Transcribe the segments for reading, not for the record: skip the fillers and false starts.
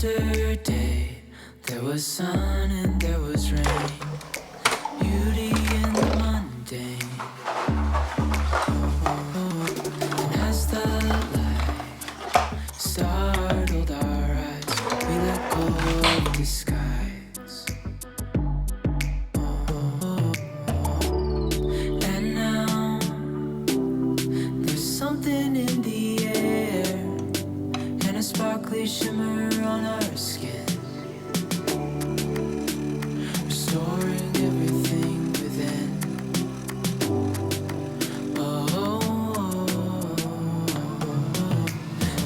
Yesterday there was sun and there was rain, beauty in the mundane. And as the light startled our eyes, we let go of disguise. And now there's something in the air and a sparkly shimmer on our skin, restoring everything within. Oh,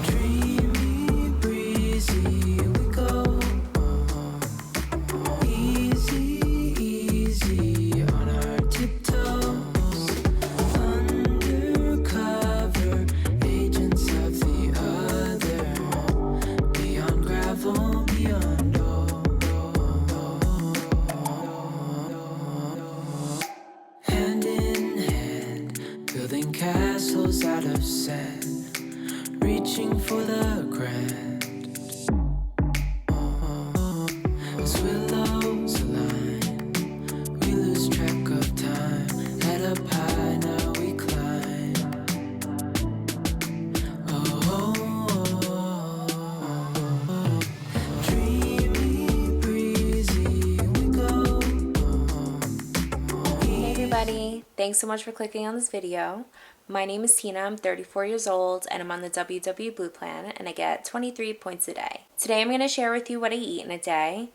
dreamy, breezy, we go. Easy, easy on our tiptoes. Undercover agents of the other, beyond gravel, beyond hand in hand, building castles out of sand, reaching for the grand. As willows align, we lose track of time. Head up high, now we climb. Dreamy, breezy, we go. Hey everybody, thanks so much for clicking on this video. My name is Tina, I'm 34 years old and I'm on the WW Blue plan and I get 23 points a day. Today I'm going to share with you what I eat in a day.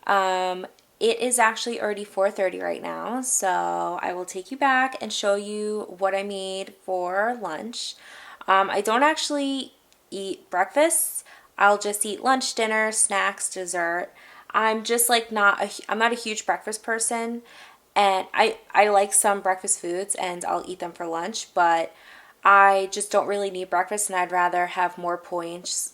It is actually already 4:30 right now, so I will take you back and show you what I made for lunch. I don't actually eat breakfast. I'll just eat lunch, dinner, snacks, dessert. I'm just like I'm not a huge breakfast person, and I like some breakfast foods and I'll eat them for lunch, but I just don't really need breakfast and I'd rather have more points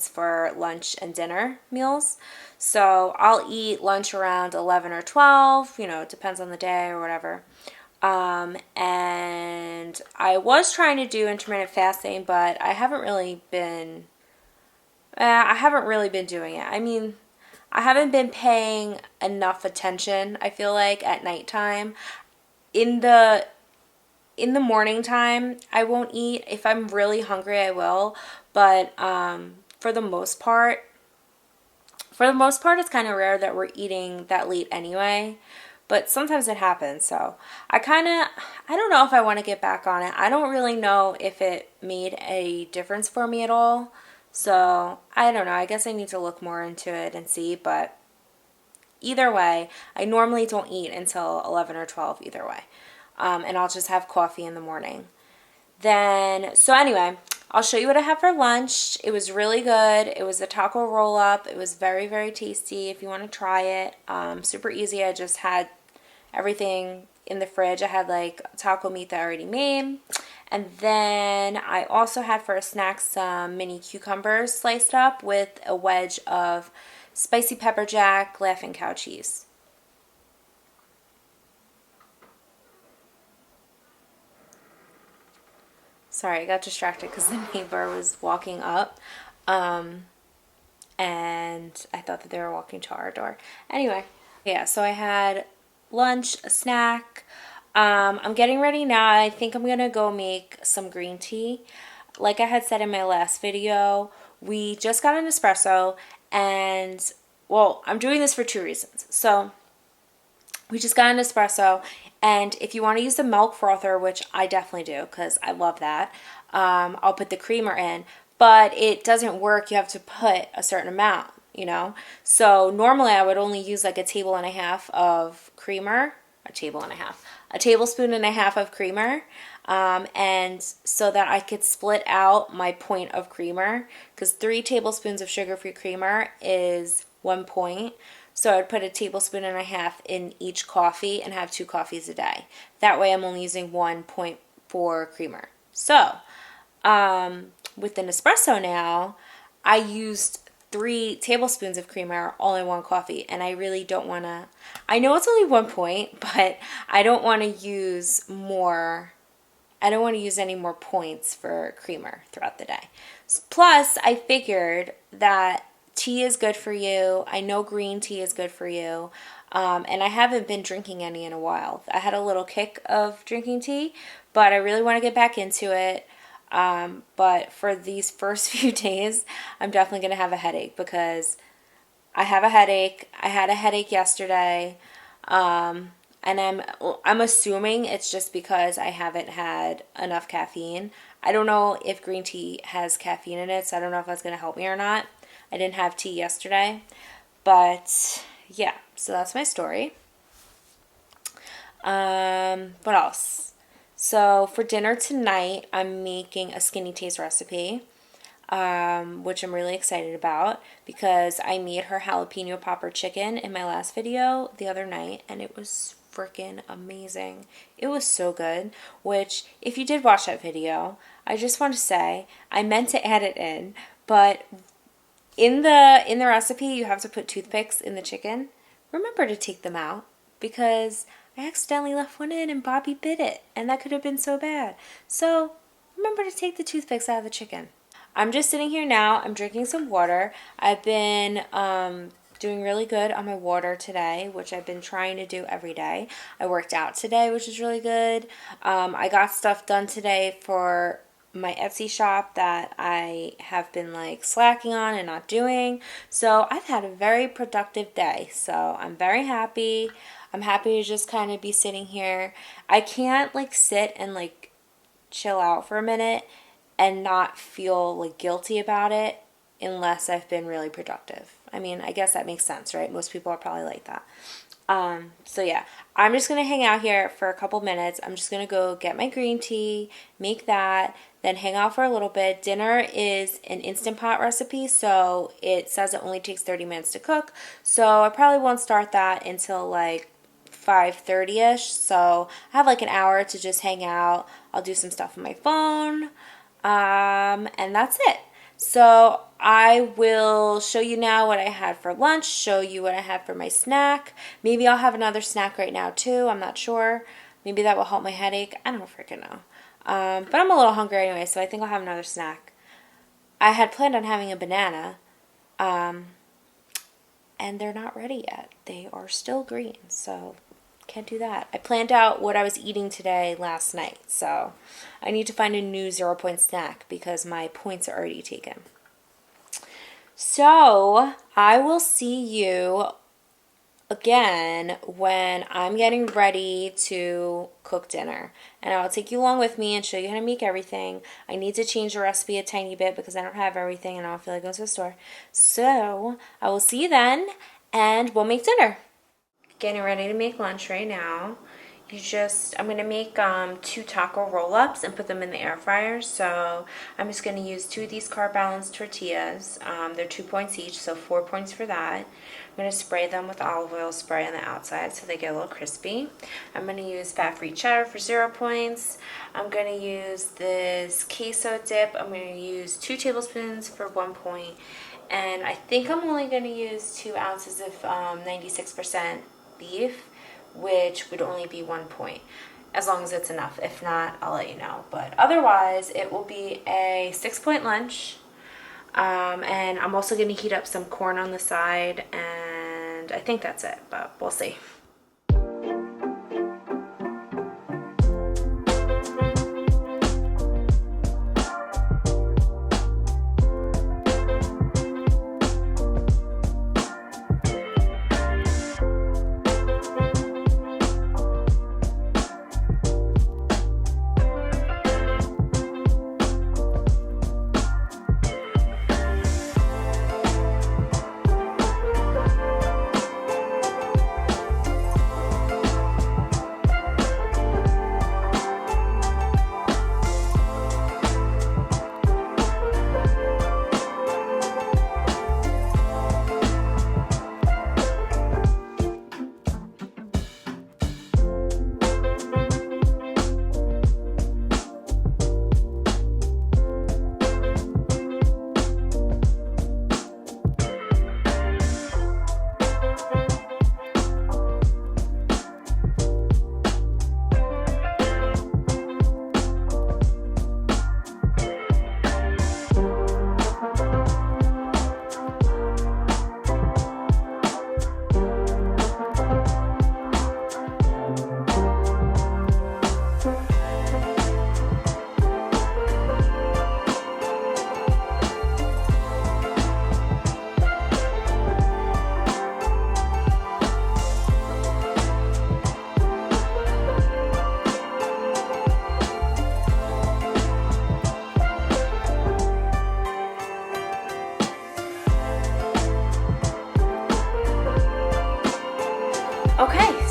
for lunch and dinner meals. So I'll eat lunch around 11 or 12, you know, it depends on the day or whatever. And I was trying to do intermittent fasting, but I haven't really been doing it. I mean, I haven't been paying enough attention, I feel like, at nighttime. In the morning time, I won't eat. If I'm really hungry, I will. But for the most part, it's kind of rare that we're eating that late anyway. But sometimes it happens. So I don't know if I want to get back on it. I don't really know if it made a difference for me at all. So I don't know. I guess I need to look more into it and see. But either way, I normally don't eat until 11 or 12 either way. And I'll just have coffee in the morning. So anyway, I'll show you what I have for lunch. It was really good. It was a taco roll-up. It was very, very tasty if you want to try it. Super easy. I just had everything in the fridge. I had like taco meat that I already made. And then I also had for a snack some mini cucumbers sliced up with a wedge of spicy pepper jack Laughing Cow cheese. Sorry, I got distracted because the neighbor was walking up, and I thought that they were walking to our door. Anyway, yeah, so I had lunch, a snack. I'm getting ready now. I think I'm going to go make some green tea. Like I had said in my last video, we just got an espresso, and, well, I'm doing this for two reasons. So we just got an espresso, and if you want to use the milk frother, which I definitely do because I love that, I'll put the creamer in. But it doesn't work. You have to put a certain amount, you know. So normally I would only use like a tablespoon and a half of creamer, a tablespoon and a half of creamer, and so that I could split out my point of creamer, because 3 tablespoons of sugar-free creamer is 1 point. So I'd put a tablespoon and a half in each coffee and have 2 coffees a day. That way I'm only using 1 point for creamer. So with an espresso now, I used 3 tablespoons of creamer all in 1 coffee, and I really don't want to, I know it's only 1 point, but I don't want to use more, I don't want to use any more points for creamer throughout the day. Plus, I figured that tea is good for you. I know green tea is good for you. And I haven't been drinking any in a while. I had a little kick of drinking tea, but I really want to get back into it. But for these first few days, I'm definitely going to have a headache because I have a headache. I had a headache yesterday. And I'm assuming it's just because I haven't had enough caffeine. I don't know if green tea has caffeine in it, so I don't know if that's going to help me or not. I didn't have tea yesterday, but yeah, so that's my story. What else? So for dinner tonight, I'm making a Skinnytaste recipe, which I'm really excited about because I made her jalapeno popper chicken in my last video the other night, and it was freaking amazing. It was so good, which if you did watch that video, I just want to say I meant to add it in, but in the recipe you have to put toothpicks in the chicken. Remember to take them out because I accidentally left one in and Bobby bit it, and that could have been so bad. So remember to take the toothpicks out of the chicken. I'm just sitting here now. I'm drinking some water. I've been doing really good on my water today, which I've been trying to do every day. I worked out today, which is really good. I got stuff done today for my Etsy shop that I have been like slacking on and not doing. So I've had a very productive day. So I'm very happy. I'm happy to just kind of be sitting here. I can't like sit and like chill out for a minute and not feel like guilty about it unless I've been really productive. I mean, I guess that makes sense, right? Most people are probably like that. So yeah, I'm just going to hang out here for a couple minutes. I'm just going to go get my green tea, make that, then hang out for a little bit. Dinner is an Instant Pot recipe, so it says it only takes 30 minutes to cook. So I probably won't start that until like 5:30ish. So I have like an hour to just hang out. I'll do some stuff on my phone. And that's it. So I will show you now what I had for lunch, show you what I had for my snack. Maybe I'll have another snack right now too. I'm not sure. Maybe that will help my headache. I don't freaking know. But I'm a little hungry anyway, so I think I'll have another snack. I had planned on having a banana, and they're not ready yet. They are still green, so can't do that. I planned out what I was eating today last night, so I need to find a new 0-point snack because my points are already taken. So I will see you again when I'm getting ready to cook dinner, and I'll take you along with me and show you how to make everything. I need to change the recipe a tiny bit because I don't have everything and I don't feel like going to the store. So I will see you then, and we'll make dinner. Getting ready to make lunch right now. I'm going to make 2 taco roll-ups and put them in the air fryer. So I'm just going to use 2 of these carb balanced tortillas. They're 2 points each, so 4 points for that. I'm going to spray them with olive oil spray on the outside so they get a little crispy. I'm going to use fat-free cheddar for 0 points. I'm going to use this queso dip. I'm going to use 2 tablespoons for 1 point. And I think I'm only going to use 2 ounces of 96% beef, which would only be 1 point, as long as it's enough. If not, I'll let you know. But otherwise, it will be a 6-point lunch. And I'm also going to heat up some corn on the side, and I think that's it, but we'll see.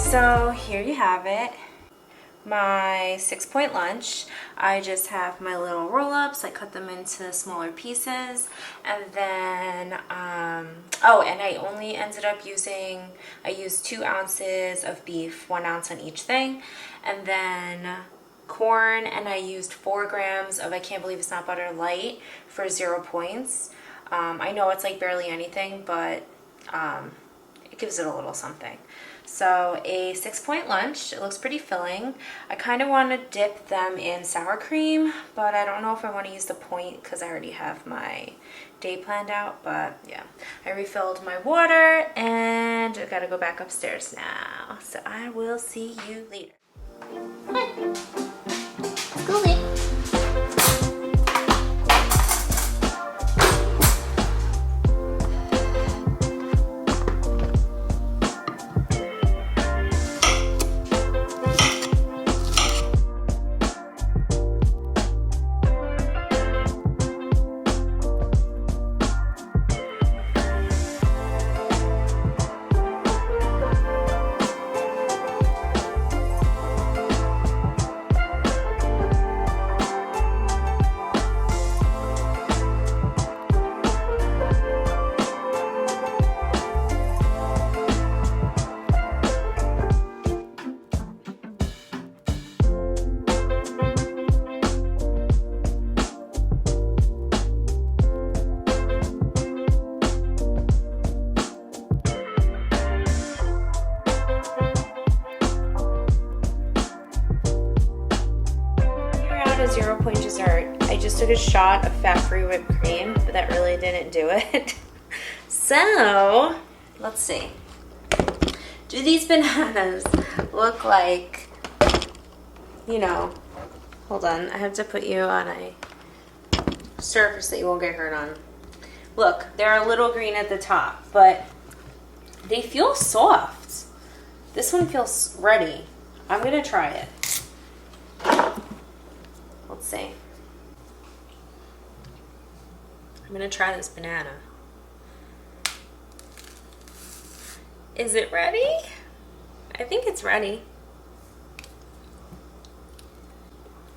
So here you have it. My 6-point lunch. I just have my little roll-ups. I cut them into smaller pieces, and then oh, and I only ended up using, I used 2 ounces of beef, 1 ounce on each thing, and then corn, and I used 4 grams of I Can't Believe It's Not Butter Light for 0 points. I know it's like barely anything, but it gives it a little something. So a 6-point lunch. It looks pretty filling. I kind of want to dip them in sour cream, but I don't know if I want to use the point because I already have my day planned out. But yeah, I refilled my water and I gotta go back upstairs now. So I will see you later. Schooling. A 0-point dessert. I just took a shot of fat-free whipped cream, but that really didn't do it. So, let's see. Do these bananas look like, you know, hold on, I have to put you on a surface that you won't get hurt on. Look, they're a little green at the top, but they feel soft. This one feels ready. I'm gonna try it. Let's see. I'm gonna try this banana. Is it ready? I think it's ready.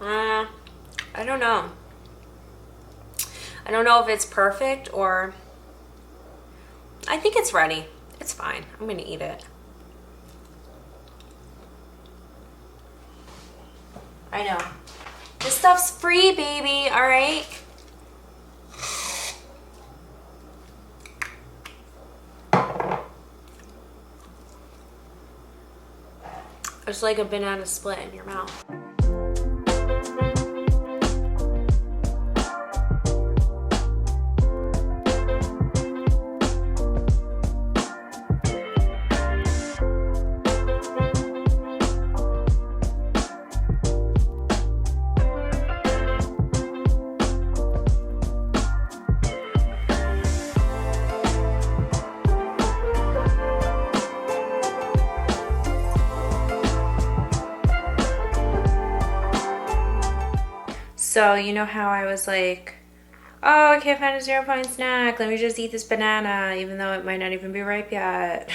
I don't know. I don't know if it's perfect or... I think it's ready. It's fine. I'm gonna eat it. I know. This stuff's free, baby, all right? It's like a banana split in your mouth. So you know how I was like, oh, I can't find a 0-point snack. Let me just eat this banana, even though it might not even be ripe yet.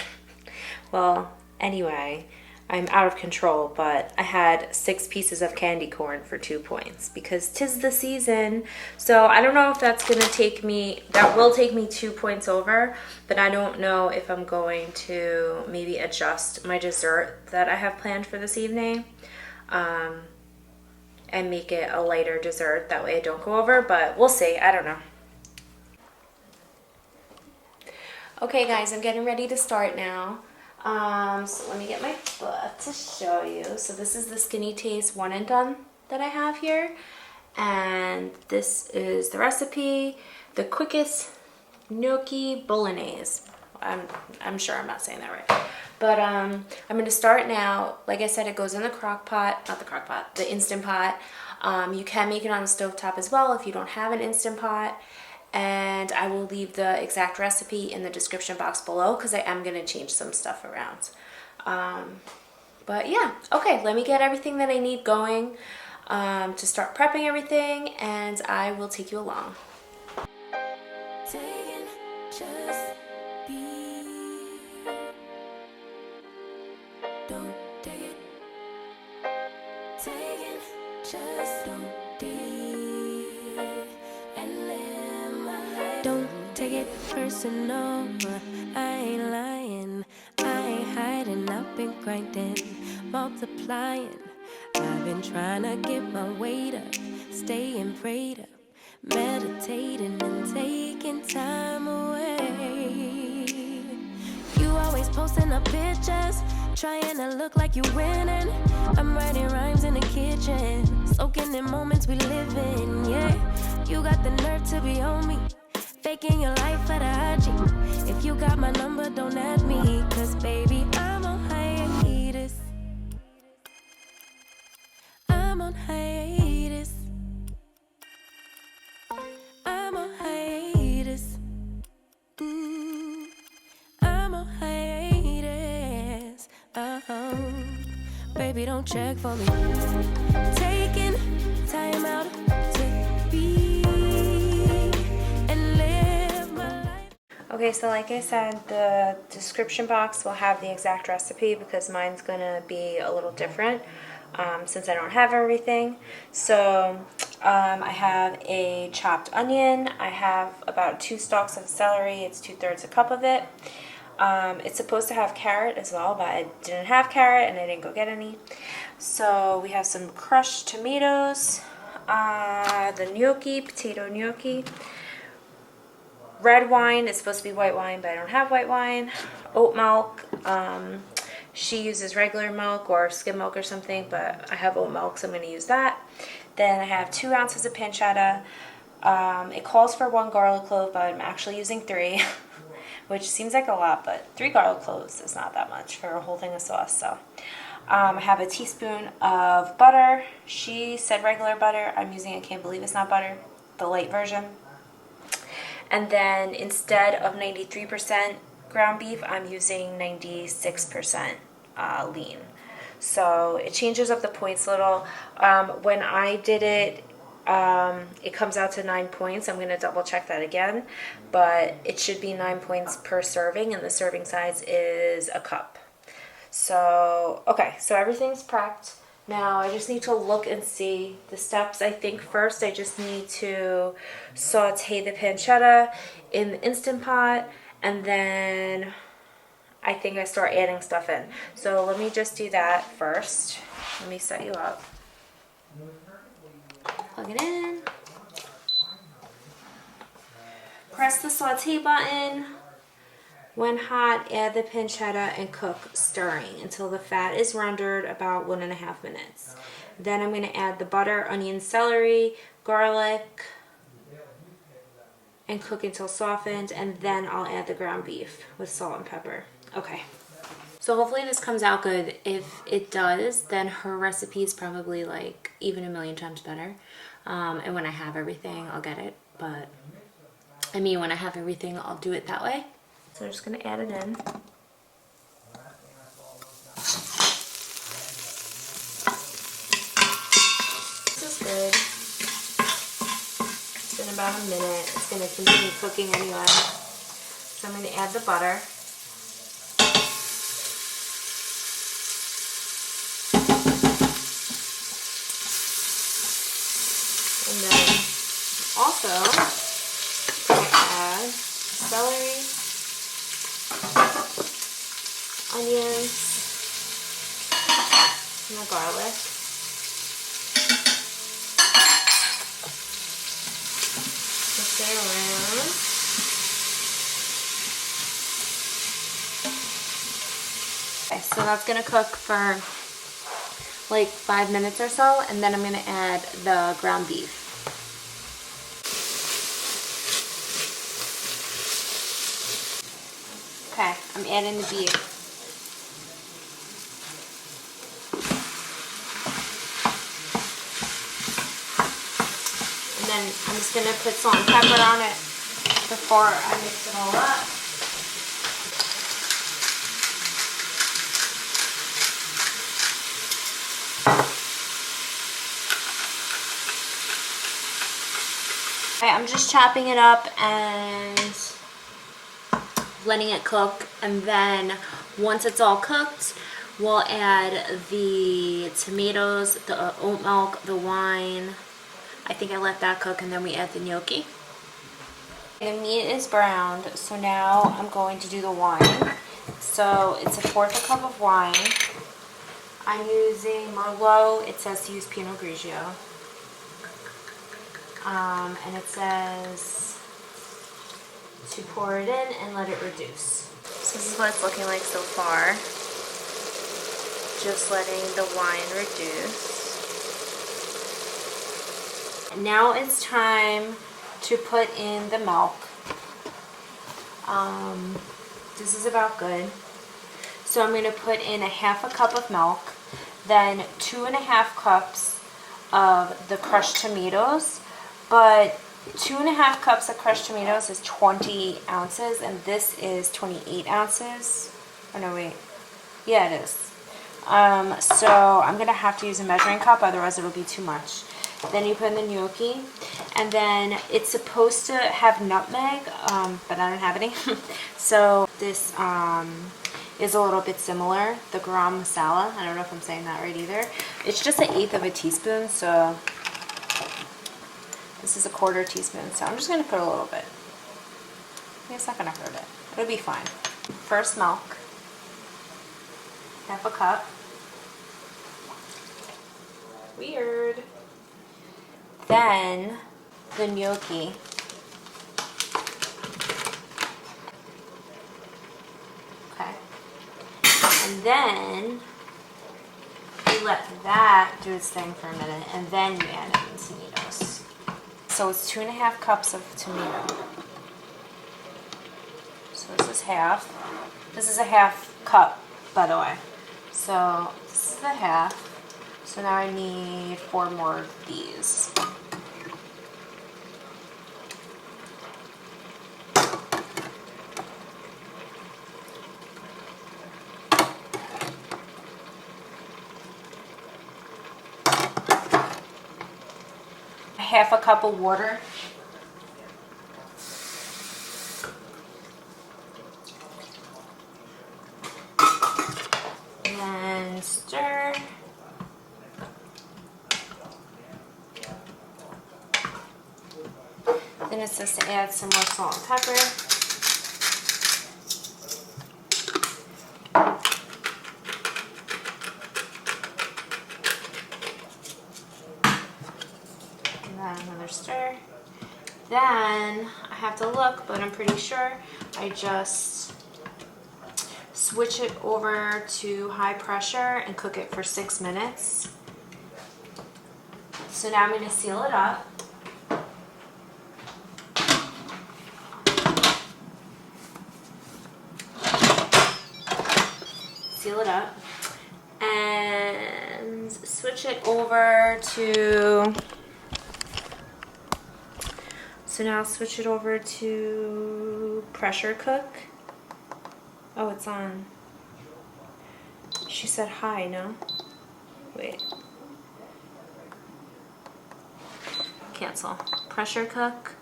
Well, anyway, I'm out of control, but I had 6 pieces of candy corn for 2 points because 'tis the season. So I don't know if that's gonna take me, that will take me 2 points over, but I don't know if I'm going to maybe adjust my dessert that I have planned for this evening. And make it a lighter dessert. That way I don't go over, but we'll see. I don't know. Okay, guys, I'm getting ready to start now. So let me get my book to show you. So this is the Skinnytaste One and Done that I have here. And this is the recipe, the quickest Gnocchi Bolognese. I'm sure I'm not saying that right. But I'm going to start now. Like I said, it goes in the crock pot, not the crock pot, the Instant Pot. You can make it on the stovetop as well if you don't have an Instant Pot. And I will leave the exact recipe in the description box below because I am going to change some stuff around. But yeah, okay, let me get everything that I need going to start prepping everything, and I will take you along. Just be. Don't Don't take it personal, I ain't lying, I ain't hiding, I've been grinding, multiplying. I've been trying to get my weight up, staying prayed up, meditating and taking time away. You always posting up pictures, trying to look like you winning. I'm writing rhymes in the kitchen, soaking in moments we live in, yeah. You got the nerve to be on me, faking your life for the IG. If you got my number, don't add me, cause baby, I'm on hiatus. I'm on hiatus. I'm on hiatus. I'm on hiatus. Baby, don't check for me. Taking time out to be and live my life. Okay, so like I said, the description box will have the exact recipe because mine's gonna be a little different since I don't have everything. So I have a chopped onion. I have about 2 stalks of celery. It's 2/3 a cup of it. It's supposed to have carrot as well, but I didn't have carrot and I didn't go get any. So we have some crushed tomatoes, the gnocchi, potato gnocchi. Red wine, it's supposed to be white wine, but I don't have white wine. Oat milk, she uses regular milk or skim milk or something, but I have oat milk, so I'm going to use that. Then I have 2 ounces of pancetta. It calls for 1 garlic clove, but I'm actually using 3, which seems like a lot, but 3 garlic cloves is not that much for a whole thing of sauce. So I have a teaspoon of butter. She said regular butter. I'm using, I can't believe it's not butter, the light version. And then instead of 93% ground beef, I'm using 96% lean. So it changes up the points a little. When I did it, it comes out to 9 points. I'm going to double check that again. But it should be 9 points per serving, and the serving size is a cup. So, okay, so everything's prepped. Now I just need to look and see the steps. I think first I just need to saute the pancetta in the Instant Pot, and then I think I start adding stuff in. So let me just do that first. Let me set you up. Plug it in. Press the saute button. When hot, add the pancetta and cook, stirring until the fat is rendered about 1.5 minutes. Then I'm going to add the butter, onion, celery, garlic, and cook until softened, and then I'll add the ground beef with salt and pepper. Okay. So hopefully this comes out good. If it does, then her recipe is probably like even 1,000,000 times better. And when I have everything, I'll get it. But I mean, when I have everything, I'll do it that way. So I'm just going to add it in. This is good. It's been about a minute. It's going to continue cooking anyway. So I'm going to add the butter. And then also I'm going to add celery, onions, and the garlic. Mix it around. Okay, so that's gonna cook for like 5 minutes or so, and then I'm gonna add the ground beef. Okay, I'm adding the beef. And then I'm just going to put salt and pepper on it before I mix it all up. Okay, I'm just chopping it up and letting it cook, and then once it's all cooked, we'll add the tomatoes, the oat milk, the wine. I think I let that cook, and then we add the gnocchi. The meat is browned, so now I'm going to do the wine. So it's a 1/4 cup of wine. I'm using Merlot. It says to use Pinot Grigio. And it says to pour it in and let it reduce. So this is what it's looking like so far. Just letting the wine reduce. And now it's time to put in the milk. This is about good. So I'm going to put in 1/2 cup of milk, then 2.5 cups of the crushed tomatoes. But 2.5 cups of crushed tomatoes is 20 ounces, and this is 28 ounces. Oh no, wait. Yeah, it is. So I'm going to have to use a measuring cup, otherwise it'll be too much. Then you put in the gnocchi, and then it's supposed to have nutmeg, but I don't have any. So this is a little bit similar, the garam masala. I don't know if I'm saying that right either. It's just 1/8 of a teaspoon, so this is 1/4 teaspoon. So I'm just going to put a little bit. It's not going to hurt it. It'll be fine. First milk, 1/2 cup. Weird. Then the gnocchi. Okay. And then you let that do its thing for a minute, and then you add in the tomatoes. So it's 2.5 cups of tomato. So this is half. This is 1/2 cup, by the way. So this is the half. So now I need 4 more of these. Half a cup of water. And stir. Then it says to add some more salt and pepper. Another stir. Then I have to look, but I'm pretty sure I just switch it over to high pressure and cook it for 6 minutes. So now I'm going to seal it up. Seal it up and switch it over to. So now I'll switch it over to pressure cook. Oh, it's on. She said high, no? Wait. Cancel. Pressure cook.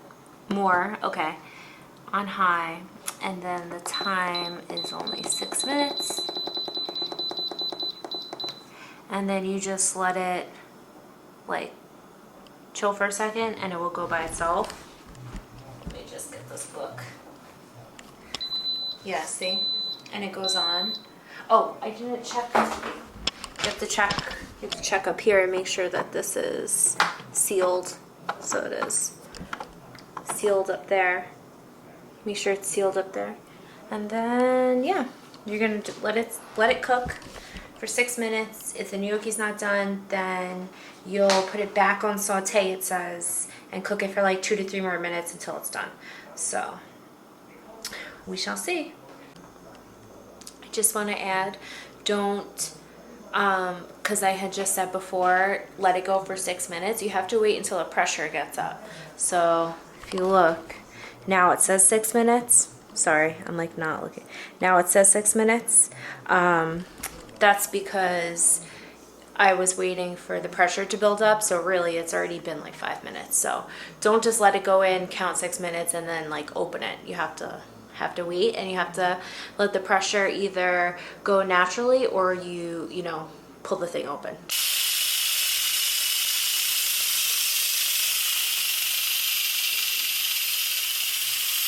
More. Okay. On high. And then the time is only 6 minutes. And then you just let it, like, chill for a second and it will go by itself. Just get this book. Yeah, see? And it goes on. Oh, I didn't check. You have to check up here and make sure that this is sealed. So it is sealed up there. Make sure it's sealed up there. And then yeah, you're gonna let it cook for 6 minutes. If the gnocchi's not done, then you'll put it back on saute, it says, and cook it for like 2 to 3 more minutes until it's done. So we shall see. I just want to add, don't, because I had just said before, let it go for 6 minutes. You have to wait until the pressure gets up. So if you look, now it says 6 minutes. Sorry, I'm like not looking. Now it says 6 minutes. That's because I was waiting for the pressure to build up, so really it's already been like 5 minutes. So don't just let it go in, count 6 minutes, and then like open it. You have to wait, and you have to let the pressure either go naturally or you know, pull the thing open.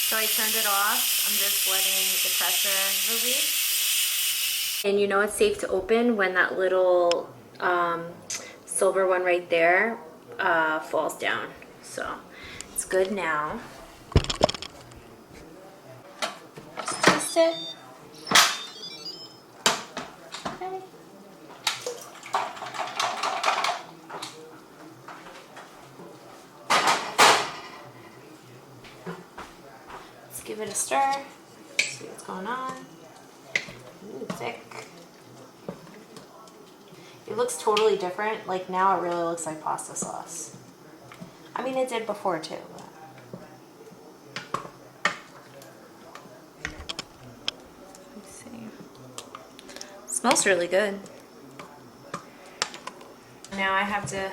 So I turned it off. I'm just letting the pressure release. And you know it's safe to open when that little silver one right there falls down. So it's good now. Just twist it. Okay. Let's give it a stir. See what's going on. Ooh, thick. It looks totally different. Like now it really looks like pasta sauce. I mean it did before too. Let's see. Smells really good. Now I have to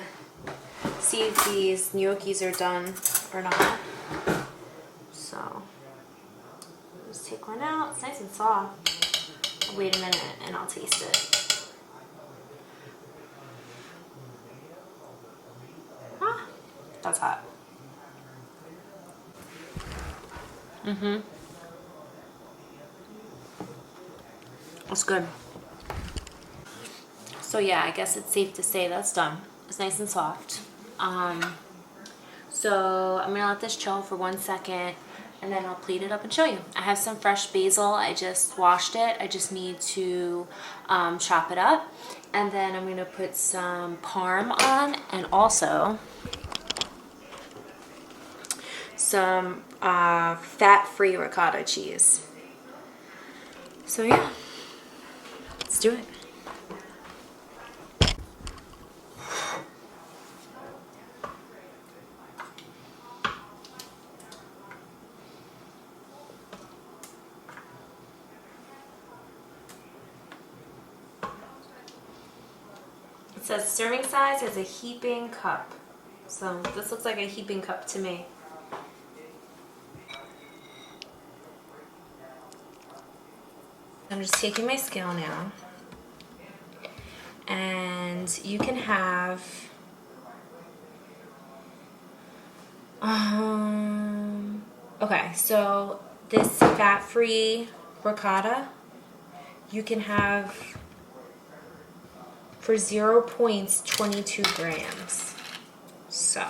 see if these gnocchis are done or not. So just take one out. It's nice and soft. I'll wait a minute and I'll taste it. That's hot. That's good. So yeah, I guess it's safe to say that's done. It's nice and soft. So I'm gonna let this chill for 1 second and then I'll plate it up and show you. I have some fresh basil. I just washed it. I just need to chop it up. And then I'm gonna put some parm on and also some fat-free ricotta cheese. So yeah, let's do it. It says serving size is a heaping cup. So this looks like a heaping cup to me. I'm just taking my scale now. And you can have okay, so this fat-free ricotta you can have for 0 points 22 grams. So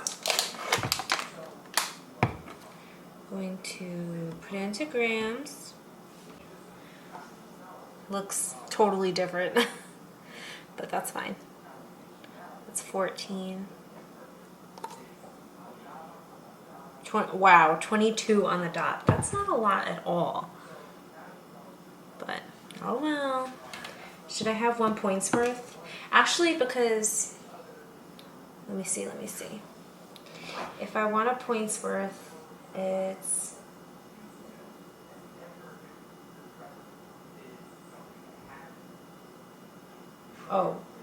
going to put it into grams. Looks totally different, but that's fine. It's 14. 20, wow, 22 on the dot. That's not a lot at all. But, oh well. Should I have 1 point's worth? Actually, because, let me see. If I want a point's worth, it's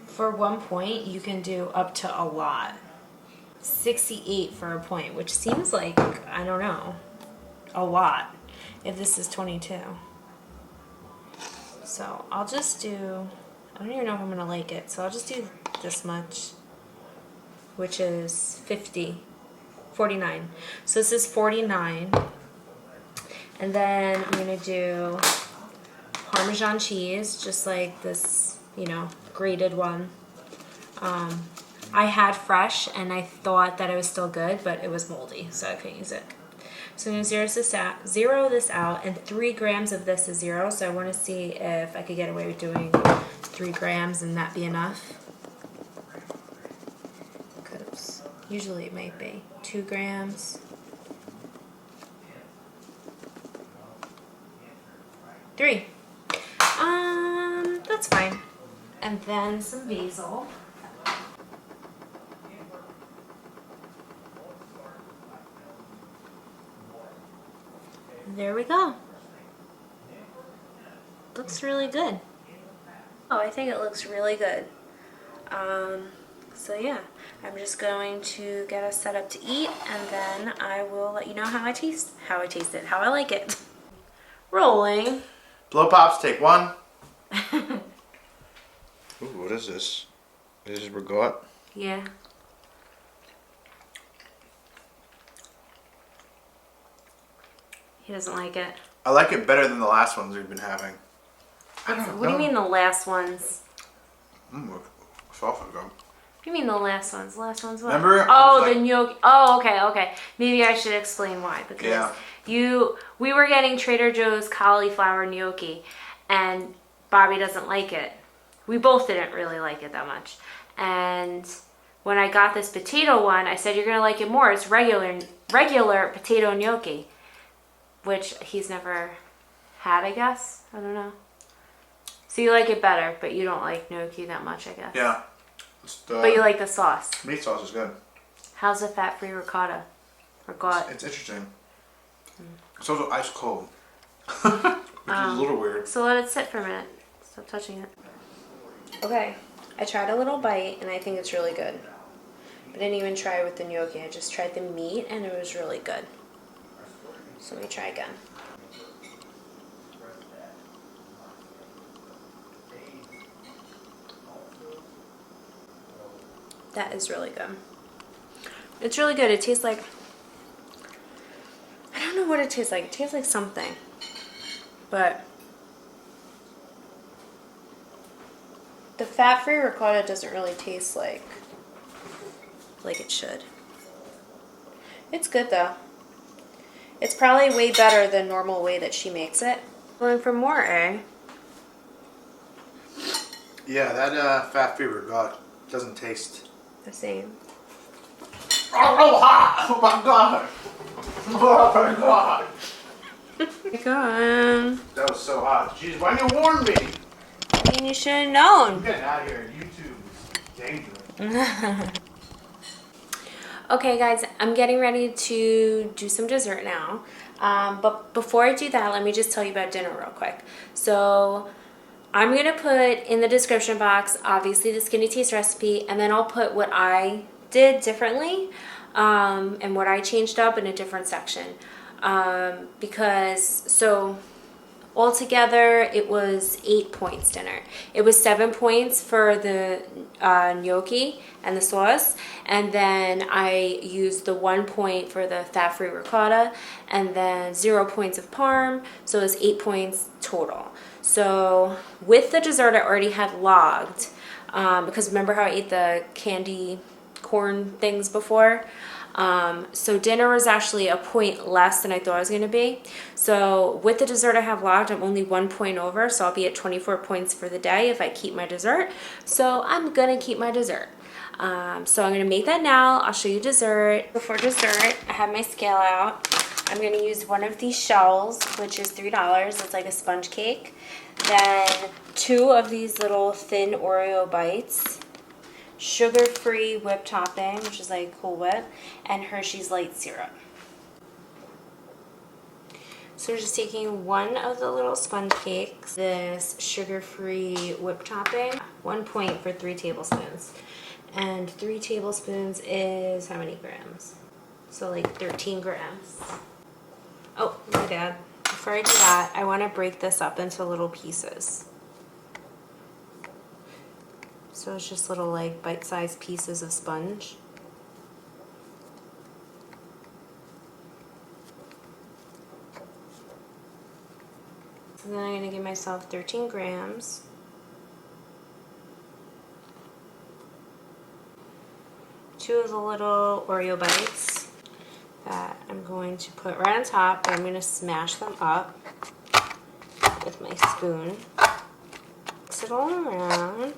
for 1 point, you can do up to a lot. 68 for a point, which seems like, I don't know, a lot if this is 22. So I'll just do, I don't even know if I'm gonna like it, so I'll just do this much, which is 49. So this is 49. And then I'm gonna do Parmesan cheese, just like this, you know, grated one. I had fresh and I thought that it was still good, but it was moldy, so I couldn't use it. So I'm gonna zero this out, and 3 grams of this is 0, so I wanna see if I could get away with doing 3 grams and that be enough. Because usually it might be 2 grams. 3. That's fine. And then some basil. There we go. Looks really good. Oh, I think it looks really good. So yeah, I'm just going to get us set up to eat, and then I will let you know how I taste it, how I like it. Rolling. Blow pops, take 1. Ooh, what is this? This is ricotta? Yeah. He doesn't like it. I like it better than the last ones we've been having. I don't know. What do you mean the last ones? Salsa gum. What do you mean the last ones? The last ones what? Remember? Oh, like, the gnocchi. Oh, okay. Maybe I should explain why. Because we were getting Trader Joe's cauliflower gnocchi, and Bobby doesn't like it. We both didn't really like it that much. And when I got this potato one, I said, you're going to like it more. It's regular potato gnocchi, which he's never had, I guess. I don't know. So you like it better, but you don't like gnocchi that much, I guess. Yeah. But you like the sauce. Meat sauce is good. How's the fat-free ricotta? It's interesting. It's also ice cold. Which is a little weird. So let it sit for a minute. Stop touching it. Okay, I tried a little bite and I think it's really good. I didn't even try it with the gnocchi. I just tried the meat and it was really good. So let me try again. That is really good. It's really good. It tastes like, I don't know what it tastes like. It tastes like something. But the fat-free ricotta doesn't really taste like it should. It's good though. It's probably way better than normal way that she makes it. Going for more, eh? Yeah, that fat-free ricotta doesn't taste The same. Oh, hot! Oh my god! Oh my god! Oh my god. That was so hot. Jeez, why didn't you warn me? I mean, you should have known. I'm getting out of here. YouTube is dangerous. Okay guys, I'm getting ready to do some dessert now. But before I do that, let me just tell you about dinner real quick. So I'm going to put in the description box, obviously, the Skinnytaste recipe, and then I'll put what I did differently and what I changed up in a different section. So altogether, it was 8 points dinner. It was 7 points for the gnocchi and the sauce, and then I used the 1 point for the fat-free ricotta, and then 0 points of parm, so it was 8 points total. So with the dessert, I already had logged, because remember how I ate the candy corn things before? So dinner was actually a point less than I thought it was going to be. So with the dessert I have logged, I'm only 1 point over, so I'll be at 24 points for the day if I keep my dessert. So I'm going to keep my dessert. So I'm going to make that now. I'll show you dessert. Before dessert, I have my scale out. I'm going to use one of these shells, which is $3. It's like a sponge cake. Then 2 of these little thin Oreo bites. Sugar-free whipped topping, which is like Cool Whip, and Hershey's light syrup. So we're just taking one of the little sponge cakes, this sugar-free whipped topping, 1 point for 3 tablespoons. And 3 tablespoons is how many grams? So like 13 grams. Oh, my bad. Before I do that, I want to break this up into little pieces. So it's just little like bite-sized pieces of sponge. So then I'm going to give myself 13 grams. Two of the little Oreo bites that I'm going to put right on top, and I'm going to smash them up with my spoon. Mix it all around.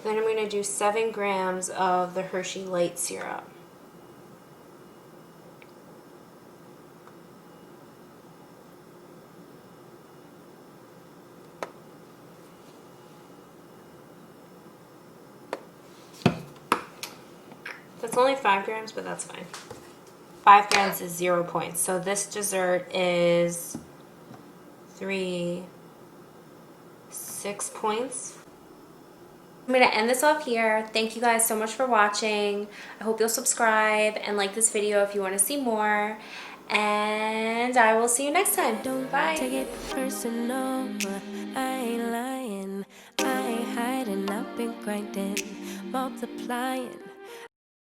Then I'm going to do 7 grams of the Hershey light syrup. That's only 5 grams, but that's fine. 5 grams is 0 points. So this dessert is 6 points. I'm going to end this off here. Thank you guys so much for watching. I hope you'll subscribe and like this video if you want to see more. And I will see you next time. Bye. Take it personal, but I ain't lying. I ain't hiding. I've been grinding, multiplying.